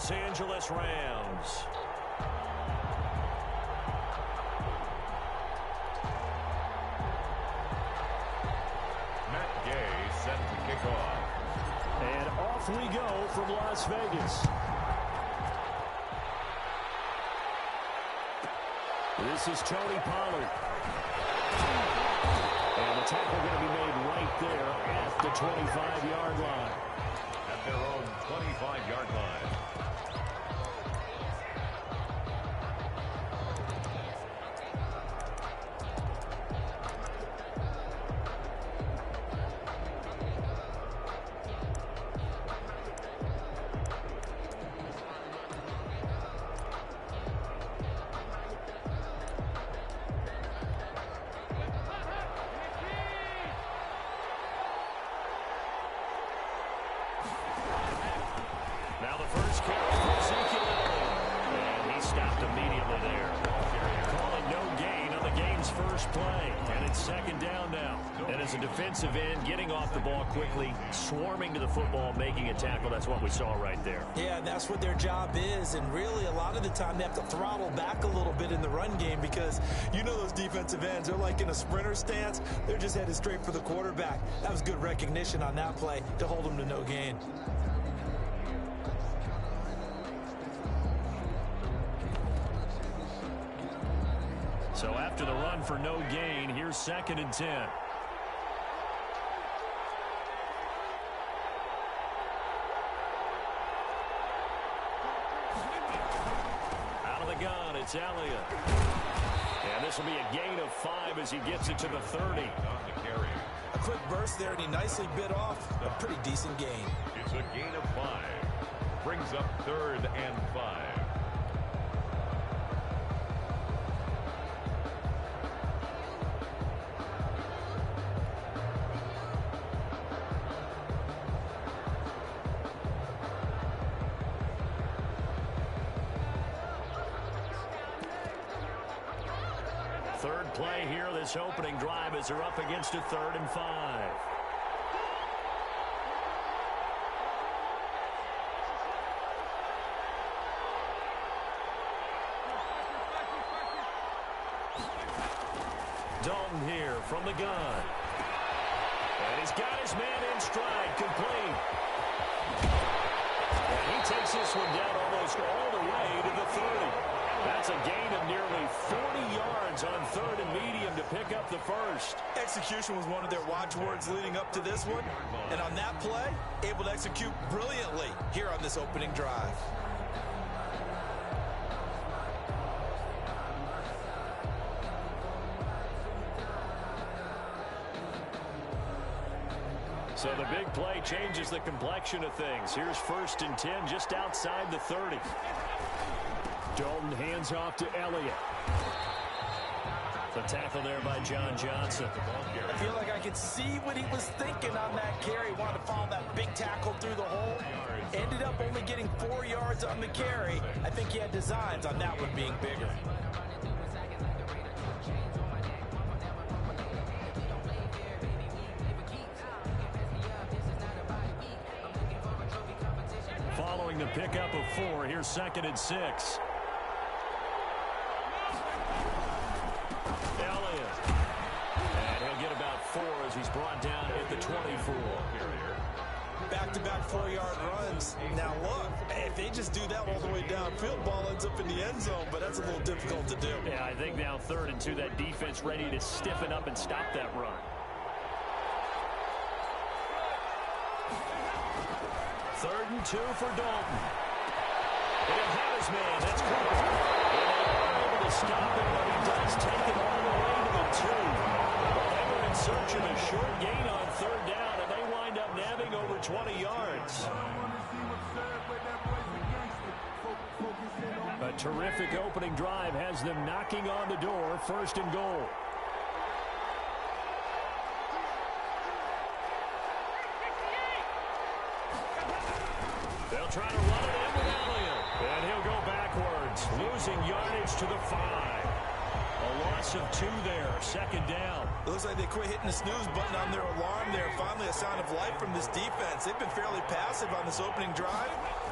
Los Angeles Rams. Matt Gay set to kick off. And off we go from Las Vegas. This is Tony Pollard. And the tackle going to be made right there at the 25-yard line. At their own 25-yard line. Now the first carry for Ezekiel Elliott. And he stopped immediately there. Calling no gain on the game's first play. And it's second down now. And as a defensive end, getting off the ball quickly, swarming to the football, making a tackle. That's what we saw right there. Yeah, that's what their job is. And really, a lot of the time, they have to throttle back a little bit in the run game because you know those defensive ends, they're like in a sprinter stance. They're just headed straight for the quarterback. That was good recognition on that play to hold them to no gain. So after the run for no gain, here's 2nd and 10. Out of the gun, it's Elliott. And this will be a gain of 5 as he gets it to the 30. A quick burst there, and he nicely bit off a pretty decent gain. It's a gain of 5. Brings up 3rd and 5. Third play here, this opening drive as they're up against a 3rd and 5. Dalton here from the gun. And he's got his man in stride, complete. And he takes this one down almost all the way to the 30. That's a gain of nearly 40 yards on 3rd and medium to pick up the first. Execution was one of their watchwords leading up to this one. And on that play, able to execute brilliantly here on this opening drive. So the big play changes the complexion of things. Here's 1st and 10 just outside the 30. Dalton hands off to Elliott. The tackle there by John Johnson. I feel like I could see what he was thinking on that carry. Wanted to follow that big tackle through the hole. Ended up only getting 4 yards on the carry. I think he had designs on that one being bigger. Following the pickup of 4, here's 2nd and 6. Elliott. And he'll get about 4 as he's brought down at the 24. Back-to-back 4-yard runs. Now look, if they just do that all the way downfield, ball ends up in the end zone, but that's a little difficult to do. Yeah, I think now 3rd and 2, that defense ready to stiffen up and stop that run. 3rd and 2 for Dalton. He'll have his man. That's Cooper. And they're able to stop him, but he does take it all the way to the 2. Well, they were in search of a short gain on 3rd down, and they wind up nabbing over 20 yards. A terrific opening drive has them knocking on the door, 1st and goal. They'll try to run it in with Elliott. And he'll go backwards, losing yardage to the 5. A loss of 2 there, 2nd down. It looks like they quit hitting the snooze button on their alarm there. Finally a sign of life from this defense. They've been fairly passive on this opening drive.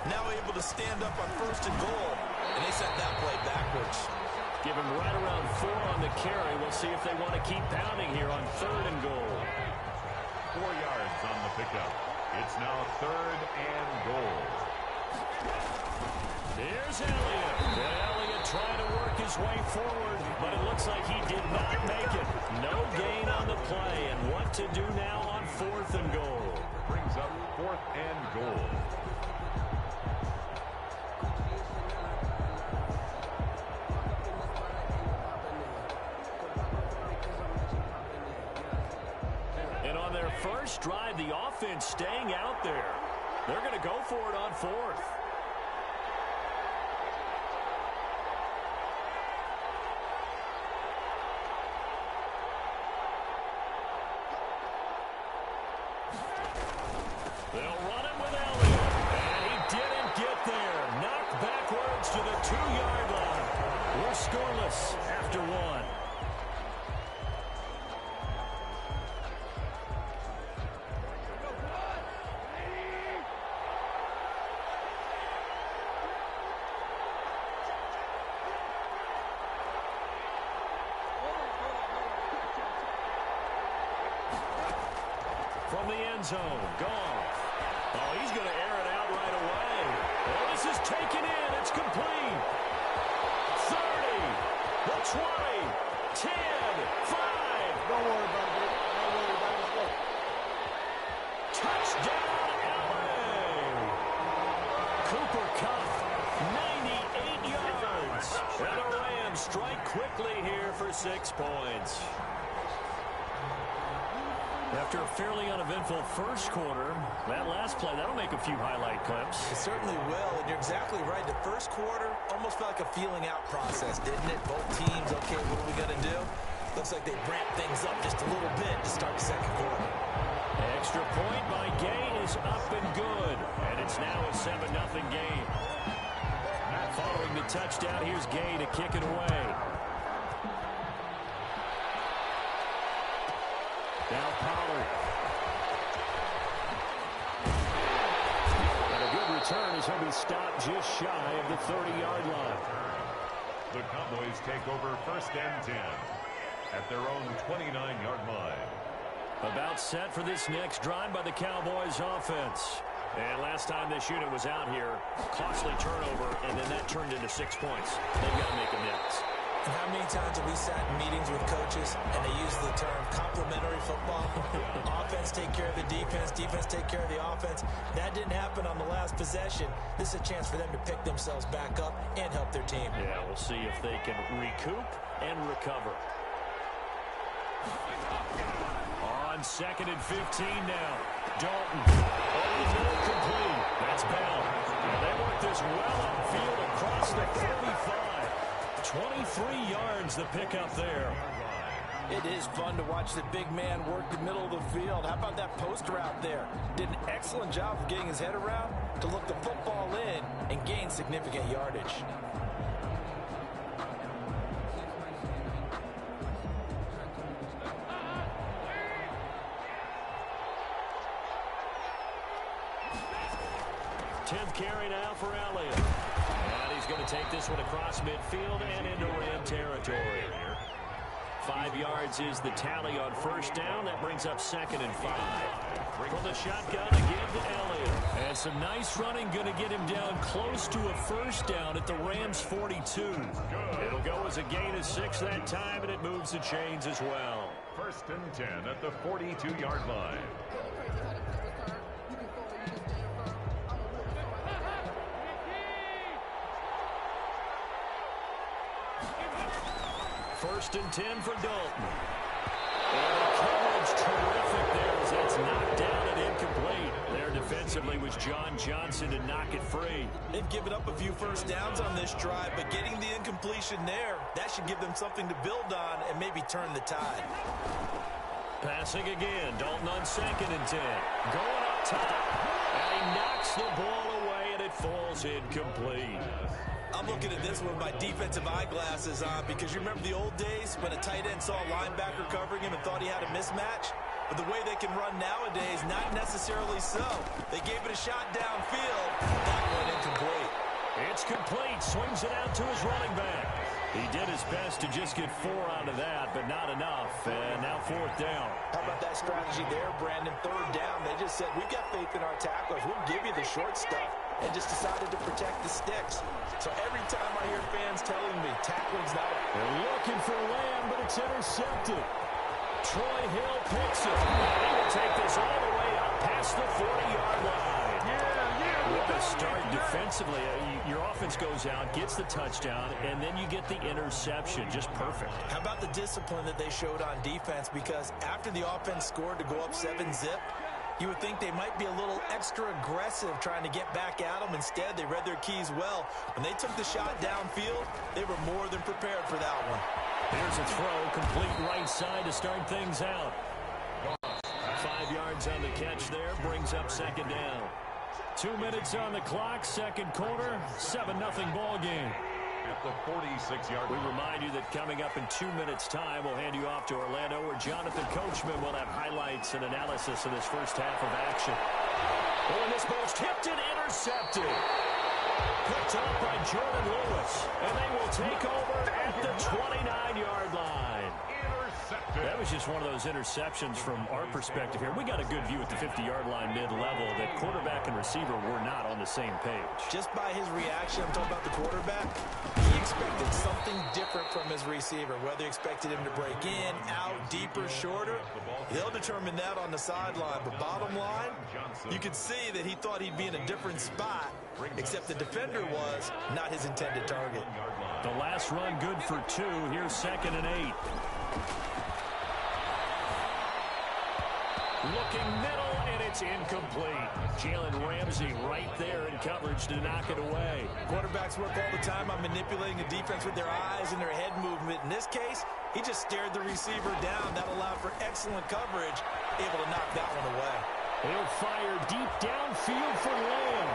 Now able to stand up on 1st and goal. And they sent that play backwards. Give him right around 4 on the carry. We'll see if they want to keep pounding here on 3rd and goal. 4 yards on the pickup. It's now 3rd and goal. Here's Elliott. And Elliott trying to work his way forward, but it looks like he did not make it. No gain on the play, and what to do now on 4th and goal. Brings up 4th and goal. And on their first drive, the offense staying out there. They're going to go for it on 4th. They'll run it with Elliott. And he didn't get there. Knocked backwards to the 2-yard line. We're scoreless after 1. From the end zone, Goff. Oh, he's going to air it out right away. Oh, this is taken in. It's complete. 30, the 20, 10, 5. Don't worry about it. Don't worry about it. Let's go. Touchdown, LA. Cooper Kupp, 98 yards. And the Rams strike quickly here for 6 points. After a fairly uneventful first quarter, that last play, that'll make a few highlight clips. It certainly will, and you're exactly right. The first quarter almost felt like a feeling out process, didn't it? Both teams, okay, what are we going to do? Looks like they ramped things up just a little bit to start the second quarter. Extra point by Gay is up and good, and it's now a 7-0 game. Following the touchdown, here's Gay to kick it away. Now Pollard. And a good return as he'll be stopped just shy of the 30-yard line. The Cowboys take over 1st and 10 at their own 29-yard line. About set for this next drive by the Cowboys offense. And last time this unit was out here, costly turnover, and then that turned into 6 points. They've got to make amends. And how many times have we sat in meetings with coaches and they use the term complementary football? Offense take care of the defense, defense take care of the offense. That didn't happen on the last possession. This is a chance for them to pick themselves back up and help their team. Yeah, we'll see if they can recoup and recover. On 2nd and 15 now. Dalton. Oh, complete. That's Bell. And they work this well upfield across the 35. 23 yards the pickup there. It is fun to watch the big man work the middle of the field. How about that post route there? Did an excellent job of getting his head around to look the football in and gain significant yardage. Tenth carry now for Elliott. And he's going to take this one across midfield and into Ram territory. 5 yards is the tally on first down. That brings up 2nd and 5. From the shotgun again to Elliott. And some nice running going to get him down close to a first down at the Rams 42. It'll go as a gain of 6 that time, and it moves the chains as well. 1st and 10 at the 42-yard line. First and 10 for Dalton. And the coverage terrific there as that's knocked down and incomplete. There defensively was John Johnson to knock it free. They've given up a few first downs on this drive, but getting the incompletion there, that should give them something to build on and maybe turn the tide. Passing again. Dalton on 2nd and 10. Going up top. And he knocks the ball away and it falls incomplete. I'm looking at this with my defensive eyeglasses on because you remember the old days when a tight end saw a linebacker covering him and thought he had a mismatch? but the way they can run nowadays, not necessarily so. They gave it a shot downfield. That one incomplete. It's complete. Swings it out to his running back. He did his best to just get 4 out of that, but not enough. And now 4th down. How about that strategy there, Brandon? 3rd down. They just said, we've got faith in our tacklers. We'll give you the short stuff, and just decided to protect the sticks. So every time I hear fans telling me tackling's not a... They're looking for Lamb, but it's intercepted. Troy Hill picks it. He will take this all the way up past the 40-yard line. What a start defensively. Your offense goes out, gets the touchdown, and then you get the interception. Just perfect. How about the discipline that they showed on defense? Because after the offense scored to go up 7-zip, you would think they might be a little extra aggressive trying to get back at them. Instead, they read their keys well. When they took the shot downfield, they were more than prepared for that one. Here's a throw, complete right side to start things out. 5 yards on the catch there, brings up 2nd down. 2 minutes on the clock, 2nd quarter, 7-0 ball game. At the 46-yard line. We remind you that coming up in 2 minutes' time, we'll hand you off to Orlando, where Jonathan Coachman will have highlights and analysis of this first half of action. Oh, and this ball's tipped and intercepted. Picked up by Jordan Lewis, and they will take over at the 29-yard line. That was just one of those interceptions from our perspective here. We got a good view at the 50-yard line mid-level that quarterback and receiver were not on the same page. Just by his reaction, I'm talking about the quarterback, he expected something different from his receiver. Whether he expected him to break in, out, deeper, shorter, they'll determine that on the sideline. But bottom line, you could see that he thought he'd be in a different spot, except the defender was not his intended target. The last run good for 2. Here's 2nd and 8. Looking middle, and it's incomplete. Jalen Ramsey right there in coverage to knock it away. Quarterbacks work all the time on manipulating the defense with their eyes and their head movement. In this case, he just stared the receiver down. That allowed for excellent coverage, able to knock that one away. He'll fire deep downfield for Lamb.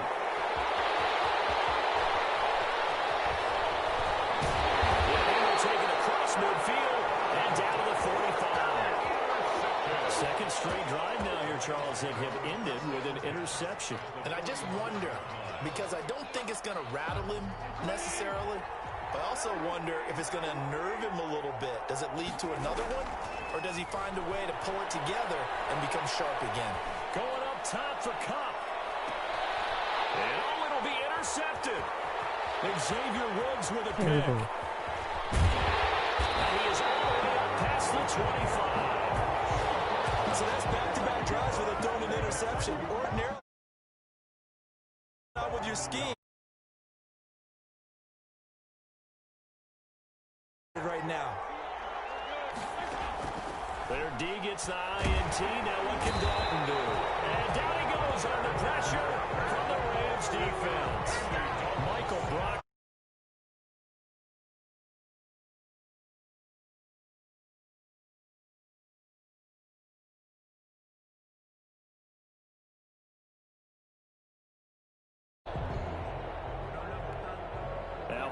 Taking across midfield and down to the 45. Second straight drive now here, Charles, that have ended with an interception. And I just wonder, because I don't think it's going to rattle him necessarily, but I also wonder if it's going to nerve him a little bit. Does it lead to another one, or does he find a way to pull it together and become sharp again? Going up top for Kupp. And it'll be intercepted. Xavier Woods with a pick. He is all the way up past the 25. So that's back-to-back drives where they've thrown an interception. Ordinarily, not with your scheme. Right now. Their D gets the INT. Now what can Dalton do? And down he goes under pressure from the Rams defense. Michael Brock.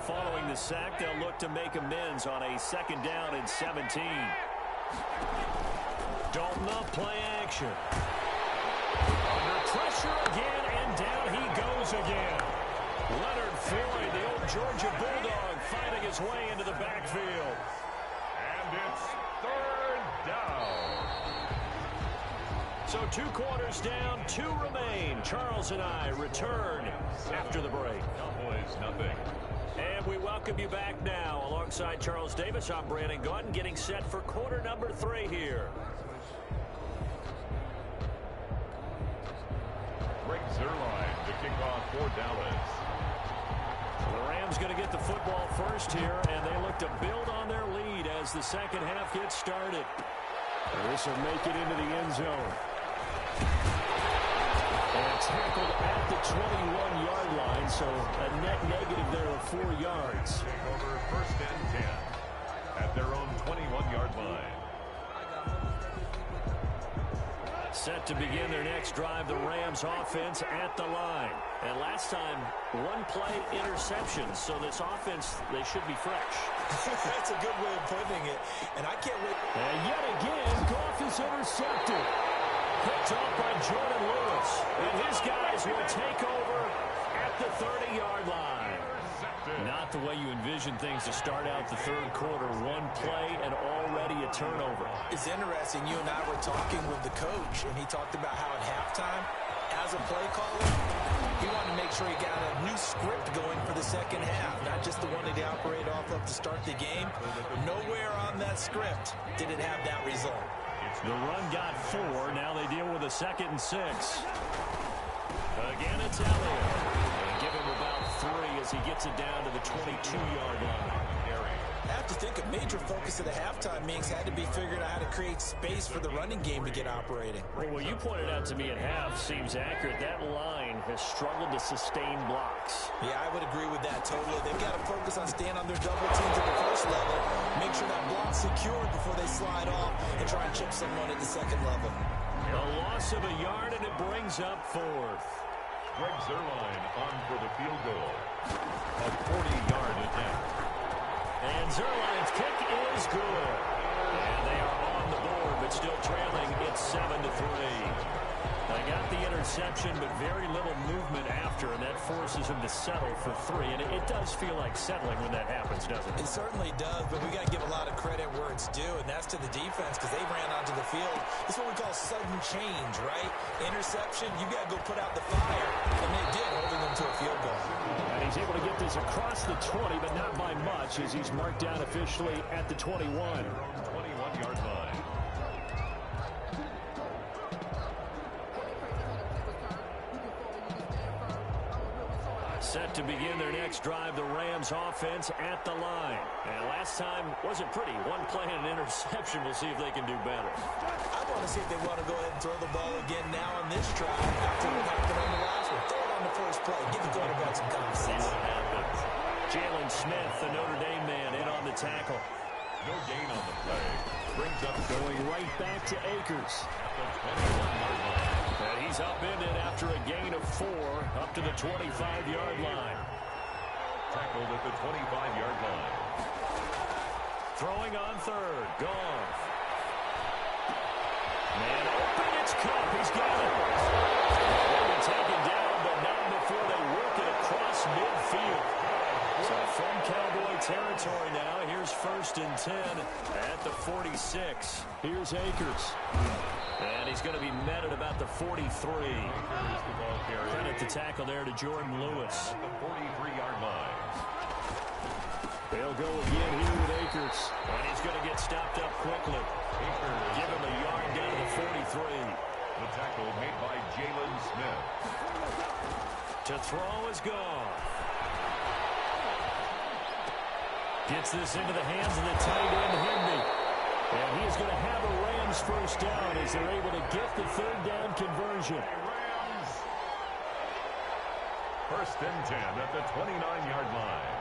Following the sack, they'll look to make amends on a 2nd down and 17. Dalton up, play action. Under pressure again, and down he goes again. Leonard Floyd, the old Georgia Bulldog, finding his way into the backfield. And it's 3rd down. So 2 quarters down, 2 remain. Charles and I return after the break. Cowboys nothing. And we welcome you back now. Alongside Charles Davis, I'm Brandon Gaudin, getting set for quarter number 3 here. Greg Zuerlein to kick off for Dallas. The Rams going to get the football first here, and they look to build on their lead as the second half gets started. This will make it into the end zone. And tackled at the 21-yard line, so a net negative there of 4 yards. Take over 1st and 10 at their own 21-yard line. Set to begin their next drive, the Rams offense at the line. And last time, one play interception, so this offense, they should be fresh. That's a good way of putting it, and I can't wait. And yet again, Goff is intercepted. Picked off by Jordan Lewis. And his guys will take over at the 30-yard line. Not the way you envision things to start out the third quarter. One play and already a turnover. It's interesting. You and I were talking with the coach, and he talked about how at halftime, as a play caller, he wanted to make sure he got a new script going for the second half, not just the one that he operated off of to start the game. Nowhere on that script did it have that result. The run got 4. Now they deal with a 2nd and 6. Again, it's Elliott. And give him about 3 as he gets it down to the 22-yard line. I have to think a major focus of the halftime meetings had to be figuring out how to create space for the running game to get operating. Well, what you pointed out to me at half seems accurate. That line has struggled to sustain blocks. Yeah, I would agree with that totally. They've got to focus on staying on their double teams at the first level, make sure that block's secured before they slide off, and try and chip someone at the second level. A loss of a yard, and it brings up 4th. Greg Zuerlein on for the field goal. A 40-yard attempt. And Zuerlein's kick is good. And they are on the board, but still trailing. It's 7-3. They got the interception, but very little movement after, and that forces them to settle for 3. And it does feel like settling when that happens, doesn't it? It certainly does, but we got to give a lot of credit where it's due, and that's to the defense because they ran onto the field. It's what we call sudden change, right? Interception, you got to go put out the fire, and they did, holding them to a field goal. And he's able to get this across the 20, but not by much, as he's marked down officially at the 21. 21-yard line. Set to begin their next drive, the Rams offense at the line. And last time wasn't pretty. One play and an interception. We'll see if they can do better. I want to see if they want to go ahead and throw the ball again now on this drive after what happened on the last one. Throw it on the first play. Give the quarterback some common sense. See what happens. Jalen Smith, the Notre Dame man, in on the tackle. No gain on the play. Brings up going right back to Akers. the 21-yard line. And he's upended after a gain of 4 up to the 25-yard line. Tackled at the 25-yard line. Throwing on third. Goff. Man open. It's Kupp. He's got it. They were taken down, but not before they work it across midfield. So from Cowboy territory now, here's 1st and 10 at the 46. Here's Akers. And he's going to be met at about the 43. Credit the tackle there to Jordan Lewis. At the 43-yard line. They'll go again here with Akers. And he's going to get stopped up quickly. Give him a yard down to the 43. The tackle made by Jalen Smith. To throw is gone. Gets this into the hands of the tight end, Higbee. And he is going to have a Rams first down as they're able to get the 3rd down conversion. Rams. 1st and 10 at the 29-yard line.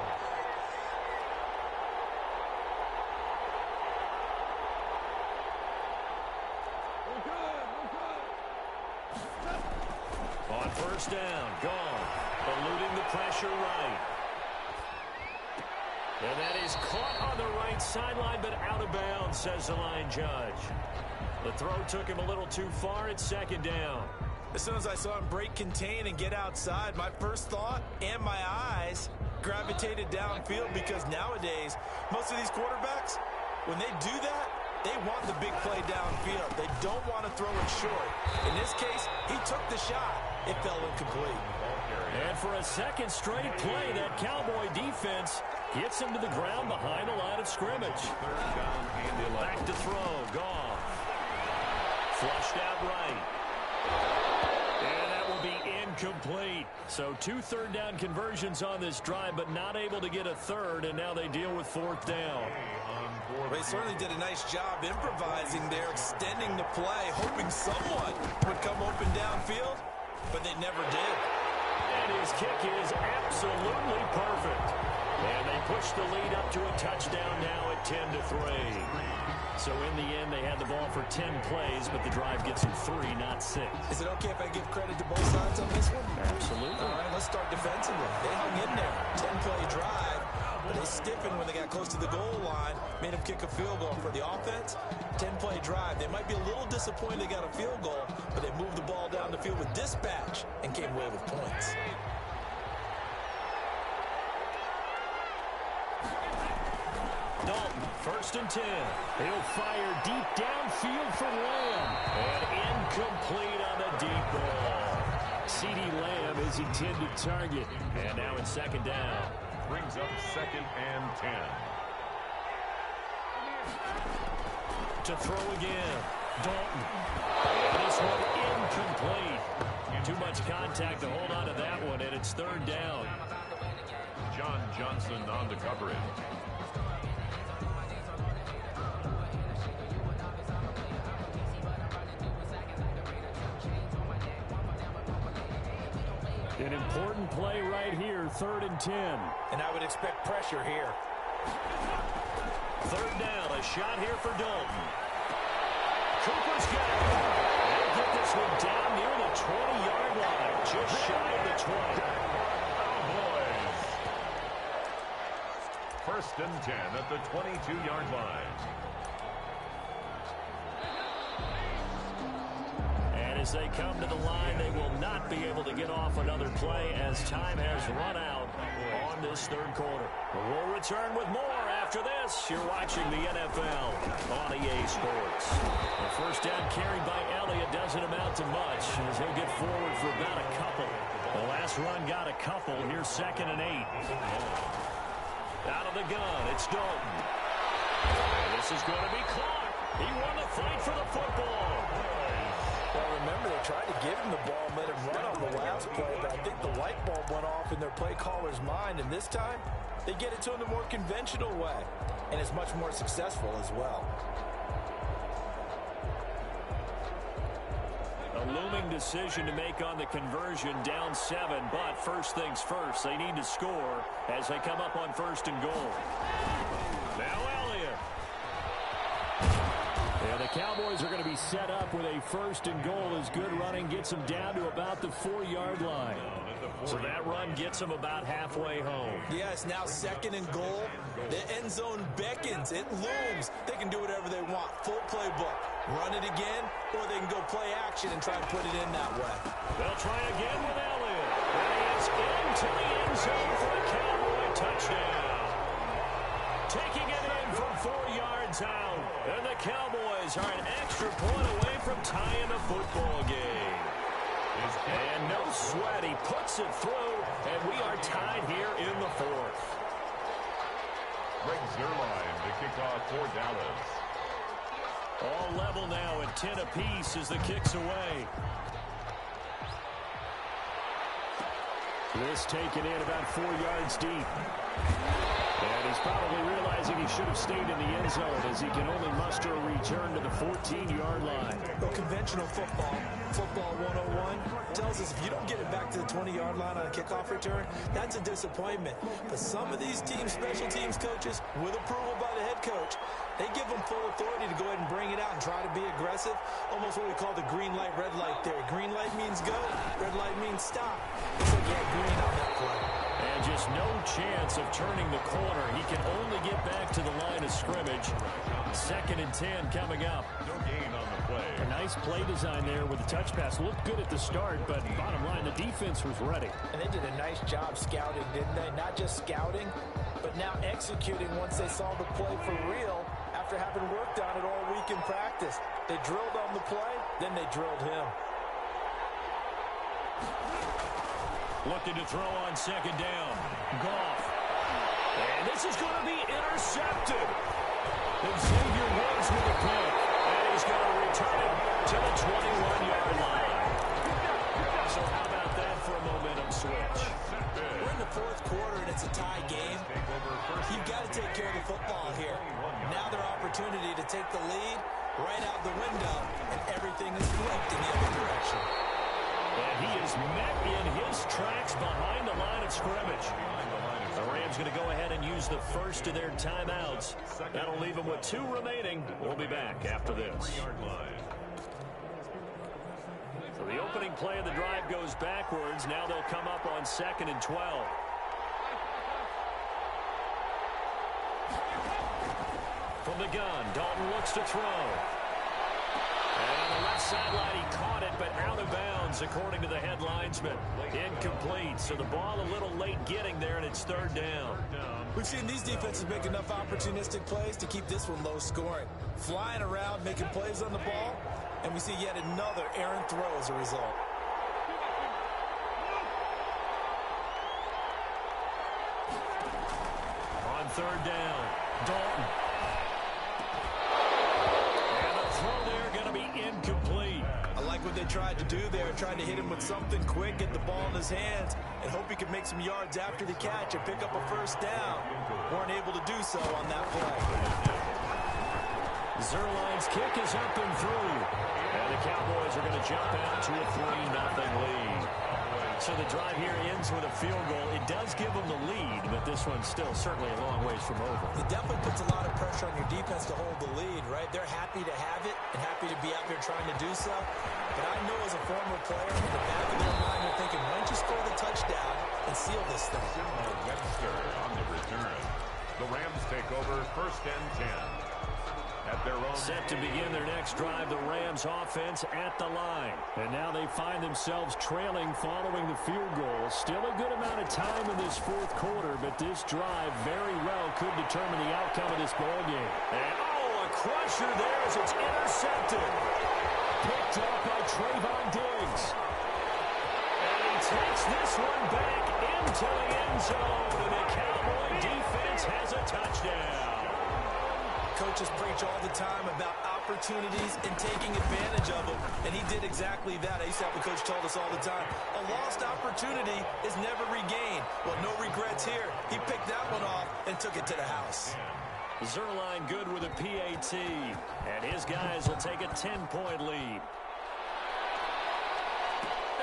On 1st down, gone. Eluding the pressure right. And that is caught on the right sideline, but out of bounds, says the line judge. The throw took him a little too far. It's 2nd down. As soon as I saw him break contain and get outside, my first thought and my eyes gravitated downfield because nowadays, most of these quarterbacks, when they do that, they want the big play downfield. They don't want to throw it short. In this case, he took the shot. It fell incomplete. And for a 2nd straight play, that Cowboy defense gets him to the ground behind the line of scrimmage. Back to throw. Goff. Flushed out right. And that will be incomplete. So 2 3rd down conversions on this drive, but not able to get a 3rd, and now they deal with 4th down. They certainly did a nice job improvising there, extending the play, hoping someone would come open downfield, but they never did. And his kick is absolutely perfect. And they push the lead up to a touchdown now at 10-3. So in the end, they had the ball for 10 plays, but the drive gets them 3, not 6. Is it okay if I give credit to both sides on this one? Absolutely. All right, let's start defensively. They hung in there. 10-play drive, but they stiffened when they got close to the goal line, made them kick a field goal. For the offense, 10-play drive. They might be a little disappointed they got a field goal, but they moved the ball down the field with dispatch and came away with points. Dalton, 1st and 10. He'll fire deep downfield for Lamb. And incomplete on the deep ball. CeeDee Lamb is intended target. And now in 2nd down. Brings up 2nd and 10. To throw again. Dalton. This one incomplete. Too much contact to hold on to that one, and it's 3rd down. John Johnson on the coverage. An important play right here, 3rd and 10. And I would expect pressure here. 3rd down, a shot here for Dalton. Cooper's got it. They'll get this one down near the 20-yard line, just shy of the 20. Cowboys. 1st and 10 at the 22-yard line. As they come to the line, they will not be able to get off another play as time has run out on this 3rd quarter. We'll return with more after this. You're watching the NFL on EA Sports. The 1st down carried by Elliott doesn't amount to much as he'll get forward for about a couple. The last run got a couple. Here's 2nd and 8. Out of the gun, it's Dalton. And this is going to be Clark. He won the fight for the football. Well, remember, they tried to give him the ball and let him run on the last play, but I think the light bulb went off in their play caller's mind, and this time, they get it to him the more conventional way, and it's much more successful as well. A looming decision to make on the conversion, down 7, but first things first, they need to score as they come up on 1st and goal. Now Elliott. Yeah, the Cowboys are going to be set up with a 1st and goal as good running gets them down to about the 4-yard line. So that run gets them about halfway home. Yes, now 2nd and goal. The end zone beckons. It looms. They can do whatever they want. Full playbook. Run it again, or they can go play action and try and put it in that way. They'll try again with Elliott. And he is into the end zone for a Cowboy touchdown. Taking it in from 4 yards out. And the Cowboys are an extra point away from tying the football game. And no sweat. He puts it through, and we are tied here in the 4th. Greg Zuerlein, the kickoff for Dallas. All level now at 10 apiece as the kick's away. This taken in about 4 yards deep. And he's probably realizing he should have stayed in the end zone as he can only muster a return to the 14-yard line. Well, conventional football 101, tells us if you don't get it back to the 20-yard line on a kickoff return, that's a disappointment. But some of these teams, special teams coaches, with approval by the head coach, they give them full authority to go ahead and bring it out and try to be aggressive. Almost what we call the green light, red light theory. Green light means go, red light means stop. It's like, yeah, green on that play. And just no chance of turning the corner. He can only get back to the line of scrimmage. 2nd and 10 coming up. No gain on the play. A nice play design there with the touch pass. Looked good at the start, but bottom line, the defense was ready. And they did a nice job scouting, didn't they? Not just scouting, but now executing once they saw the play for real after having worked on it all week in practice. They drilled on the play, then they drilled him. Looking to throw on 2nd down. Goff. And this is going to be intercepted. Xavier Woods with a pick. And he's going to return it to the 21-yard line. So how about that for a momentum switch? We're in the 4th quarter and it's a tie game. You've got to take care of the football here. Now their opportunity to take the lead right out the window, and everything is flipped in the other direction. And he is met in his tracks behind the line of scrimmage. The Rams going to go ahead and use the first of their timeouts. That'll leave them with 2 remaining. We'll be back after this. 3-yard line. So the opening play of the drive goes backwards. Now they'll come up on 2nd and 12. From the gun, Dalton looks to throw. And on the left sideline, he caught it, but out of bounds, according to the head linesman. Incomplete, so the ball a little late getting there, and it's 3rd down. We've seen these defenses make enough opportunistic plays to keep this one low scoring. Flying around, making plays on the ball, and we see yet another errant throw as a result. On 3rd down, Dalton. Incomplete. I like what they tried to do there, tried to hit him with something quick, get the ball in his hands, and hope he could make some yards after the catch and pick up a 1st down. Weren't able to do so on that play. Zuerlein's kick is up and through. And the Cowboys are going to jump out to a 3-0 lead. So the drive here ends with a field goal. It does give them the lead, but this one's still certainly a long ways from over. It definitely puts a lot of pressure on your defense to hold the lead, right? They're happy to have it and happy to be out there trying to do so. But I know as a former player, in the back of their mind, they're thinking, why don't you score the touchdown and seal this thing? Webster on the return. The Rams take over 1st and 10. At their own set to begin their next drive, the Rams offense at the line. And now they find themselves trailing following the field goal. Still a good amount of time in this 4th quarter, but this drive very well could determine the outcome of this ball game. And a crusher there as it's intercepted. Picked up by Trayvon Diggs. And he takes this one back into the end zone. And the Cowboy defense has a touchdown. Coaches preach all the time about opportunities and taking advantage of them, and he did exactly that. I used to have a coach told us all the time, a lost opportunity is never regained. Well, no regrets here. He picked that one off and took it to the house. Zuerlein good with a PAT, and his guys will take a 10-point lead.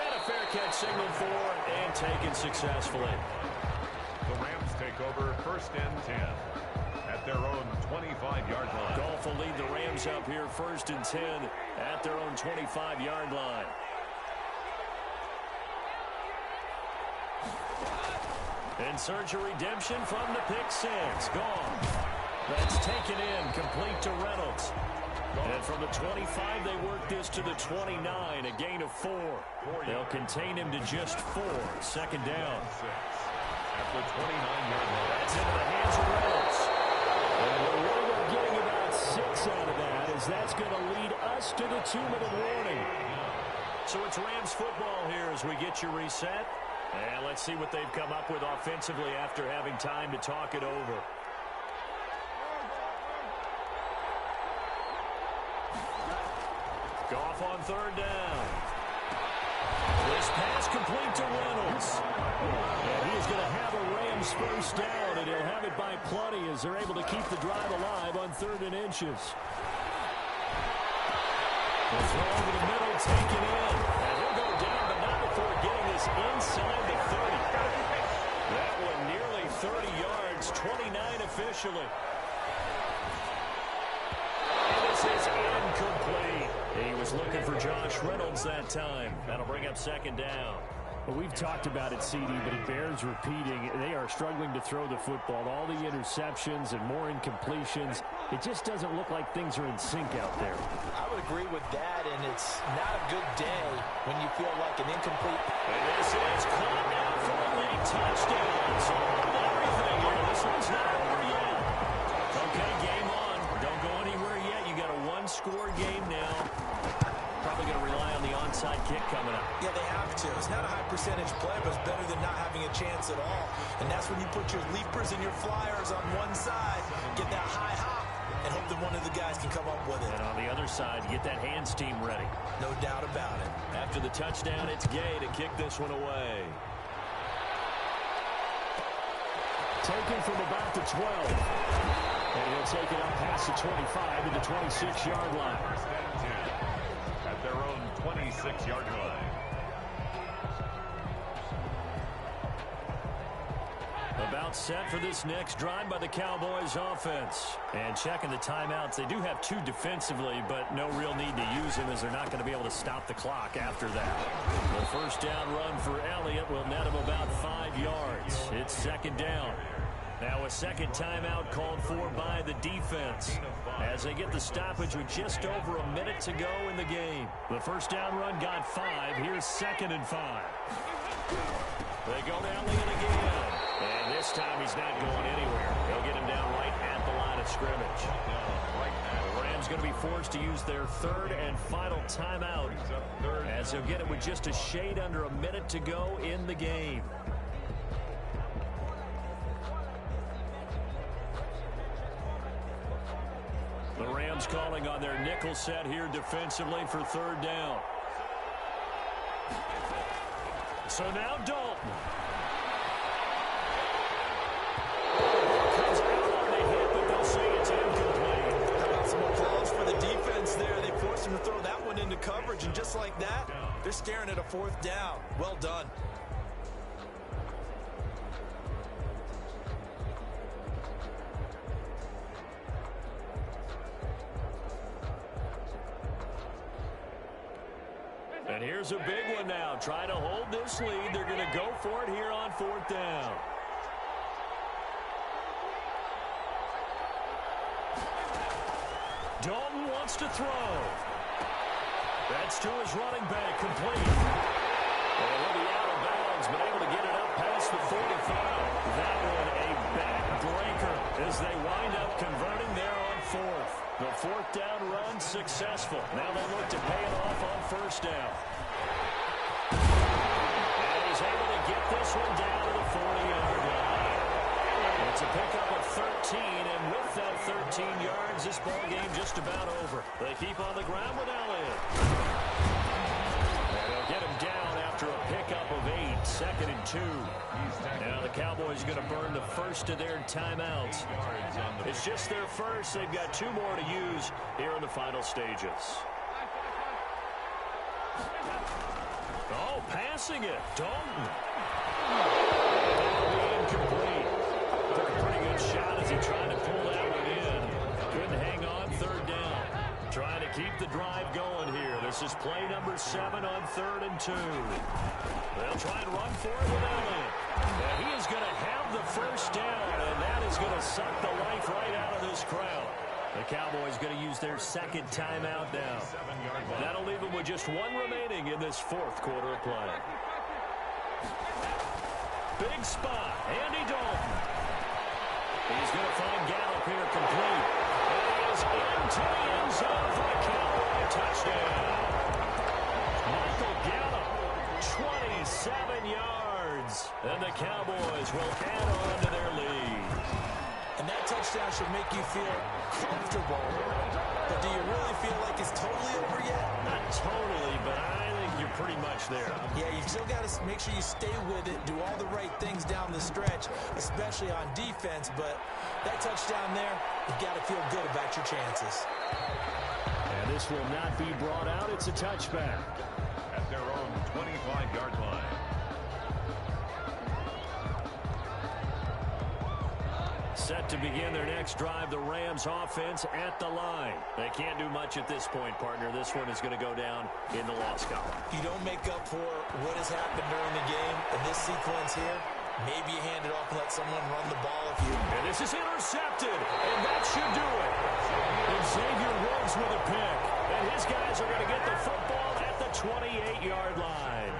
And a fair catch signal for and taken successfully. The Rams take over 1st and 10. At their own 25-yard line. Goff will lead the Rams up here 1st and 10 at their own 25-yard line. And search of redemption from the pick 6. Gone. That's taken in, complete to Reynolds. And from the 25, they work this to the 29, a gain of 4. They'll contain him to just 4. 2nd down. At the 29-yard line. That's into the hands of Reynolds. And we're really getting about 6 out of that, as that's going to lead us to the 2-minute warning. So it's Rams football here as we get you reset. And let's see what they've come up with offensively after having time to talk it over. Goff on 3rd down. This pass complete to Reynolds. And he is going to have a Rams 1st down, and he'll have it by plenty as they're able to keep the drive alive on 3rd and inches. The throw over the middle, taken in. And he'll go down, but not before getting this inside the 30. That one nearly 30 yards, 29 officially. And this is incomplete. He was looking for Josh Reynolds that time. That'll bring up 2nd down. Well, we've talked about it, CD, but it bears repeating. They are struggling to throw the football. All the interceptions and more incompletions. It just doesn't look like things are in sync out there. I would agree with that, and it's not a good day when you feel like an incomplete. And this is caught now for a late touchdown. So everything here. This one's not over yet. Okay, game on. Don't go anywhere yet. You got a 1-score game now. Probably going to rely on the onside kick coming up. Yeah, they have to. It's not a high percentage play, but it's better than not having a chance at all. And that's when you put your leapers and your flyers on one side, get that high hop, and hope that one of the guys can come up with it. And on the other side, get that hands team ready. No doubt about it. After the touchdown, it's Gay to kick this one away. Taken from about the 12. And he'll take it up past the 25 to the 26-yard line. At their own 26-yard line. About Timeout set for this next drive by the Cowboys offense. And checking the timeouts, they do have 2 defensively, but no real need to use them as they're not going to be able to stop the clock after that. The first down run for Elliott will net him about 5 yards. It's second down. Now a second timeout called for by the defense as they get the stoppage with just over a minute to go in the game. The first down run got 5. Here's 2nd and 5. They go to Elliott again. And this time he's not going anywhere. They'll get him down right at the line of scrimmage. The Rams going to be forced to use their 3rd and final timeout as they'll get it with just a shade under a minute to go in the game. The Rams calling on their nickel set here defensively for 3rd down. So now Dalton. Comes out on the hit, but they'll say it's incomplete. How about some applause for the defense there? They forced him to throw that one into coverage, and just like that, they're staring at a 4th down. Well done. And here's a big one now. Trying to hold this lead. They're going to go for it here on 4th down. Dalton wants to throw. That's to his running back, complete. And he'll be out of bounds, but able to get it up past the 45. That one a backbreaker as they wind up converting there on 4th. The 4th down run successful. Now they look to pay it off on 1st down. And he's able to get this one down to the 40-yard line. It's a pickup of 13, and with that 13 yards, this ball game just about over. They keep on the ground with Elliott. And they'll get him down after a pickup of 8, 2nd and 2. Now the Cowboys are going to burn the first of their timeouts. It's just their first. They've got 2 more to use here in the final stages. Oh, passing it. Dalton. Incomplete. Took a pretty good shot as he tried to pull that one in. Couldn't hang on 3rd down. Trying to keep the drive going here. This is play number 7 on 3rd and 2. They'll try and run for it with Elliott. And he is going to have the first down, and that is going to suck the life right out of this crowd. The Cowboys going to use their 2nd timeout now. That'll leave them with just 1 remaining in this 4th quarter of play. Big spot, Andy Dalton. He's going to find Gallup here complete. And he is into the end zone for a Cowboy touchdown. Michael Gallup, 27 yards. And the Cowboys will add on to their lead. And that touchdown should make you feel comfortable. But do you really feel like it's totally over yet? Not totally, but I think you're pretty much there. Yeah, you still got to make sure you stay with it, do all the right things down the stretch, especially on defense. But that touchdown there, you've got to feel good about your chances. And this will not be brought out. It's a touchback. At their own 25-yard line. Set to begin their next drive, the Rams offense at the line. They can't do much at this point, partner. This one is going to go down in the loss column. You don't make up for what has happened during the game in this sequence here. Maybe you hand it off and let someone run the ball if you... And this is intercepted, and that should do it. And Xavier Woods with a pick. And his guys are going to get the football at the 28-yard line.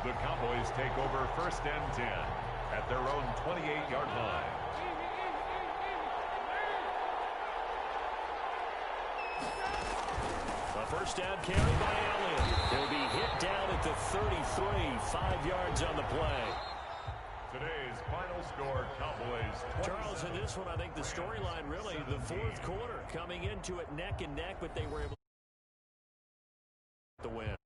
The Cowboys take over 1st and 10 at their own 28-yard line. A first down carry by Elliott. He'll be hit down at the 33, 5 yards on the play. Today's final score, Cowboys 27. Charles, in this one, I think the storyline really, the 4th quarter, coming into it neck and neck, but they were able to win.